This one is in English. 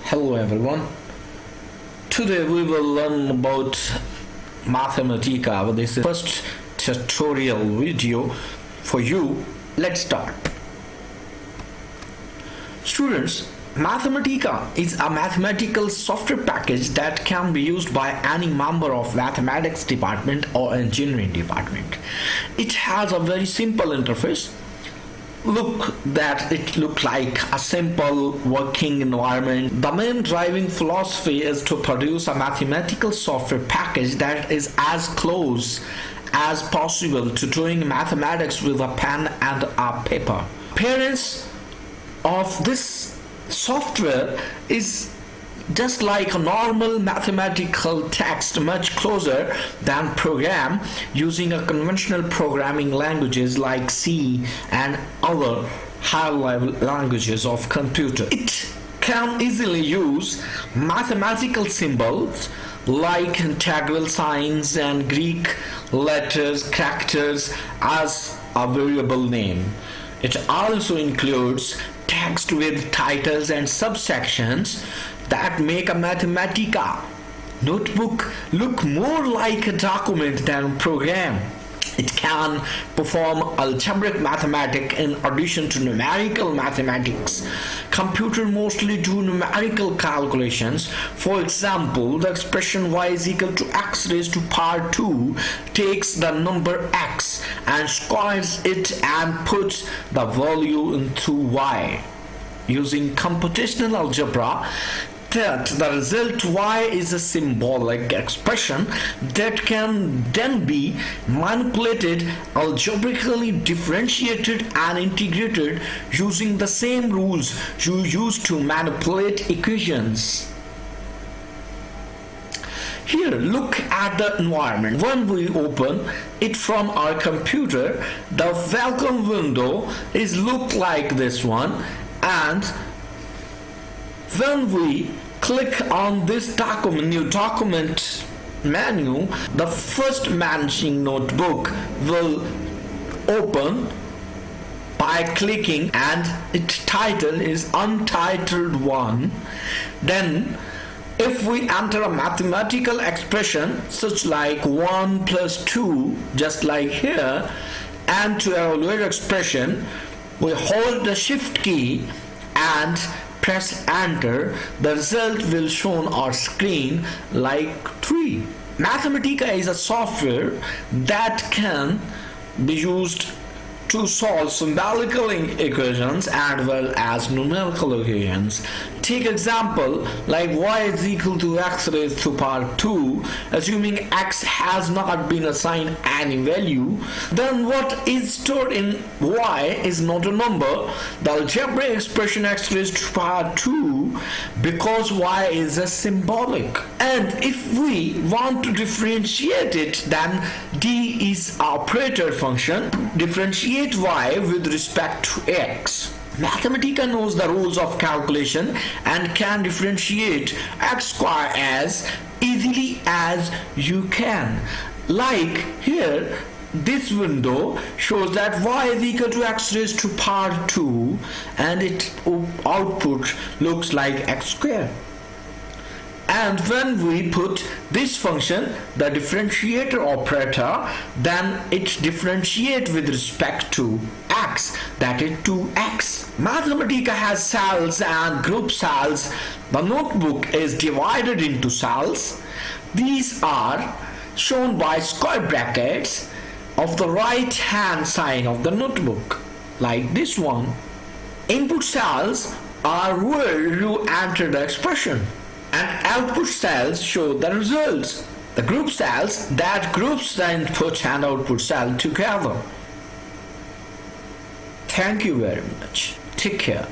Hello everyone. Today we will learn about Mathematica. This is first tutorial video for you. Let's start. Students, Mathematica is a mathematical software package that can be used by any member of mathematics department or engineering department. It has a very simple interface. It looks like a simple working environment. The main driving philosophy is to produce a mathematical software package that is as close as possible to doing mathematics with a pen and a paper. Appearance of this software is just like a normal mathematical text, much closer than program using a conventional programming languages like C and other high-level languages of computer. It can easily use mathematical symbols like integral signs and Greek letters, characters as a variable name. It also includes text with titles and subsections that make a Mathematica notebook look more like a document than a program. It can perform algebraic mathematics in addition to numerical mathematics. Computers mostly do numerical calculations. For example, the expression y is equal to x raised to power 2 takes the number x and squares it and puts the value into y. Using computational algebra, the result y is a symbolic expression that can then be manipulated, algebraically differentiated and integrated using the same rules you use to manipulate equations. Here, look at the environment. When we open it from our computer, the welcome window is look like this one, and when we click on this new document menu, the first managing notebook will open by clicking, and its title is untitled one. Then if we enter a mathematical expression such like 1 plus 2, just like here, and to evaluate expression we hold the shift key and press enter. The result will show on our screen like 3. Mathematica is a software that can be used to solve symbolical equations as well as numerical equations. Take example like y is equal to x raised to power 2. Assuming x has not been assigned any value, then what is stored in y is not a number. The algebraic expression x raised to power 2 because y is a symbolic. And if we want to differentiate it, then d is our operator function. Differentiate y with respect to x. Mathematica knows the rules of calculation and can differentiate x square as easily as you can. Like here, this window shows that y is equal to x raised to power 2 and its output looks like x square. And when we put this function, the differentiator operator, then it differentiates with respect to x, that is 2x. Mathematica has cells and group cells. The notebook is divided into cells. These are shown by square brackets of the right hand side of the notebook, like this one. Input cells are where you enter the expression, and output cells show the results. The group cells that groups the input and output cell together. Thank you very much. Take care.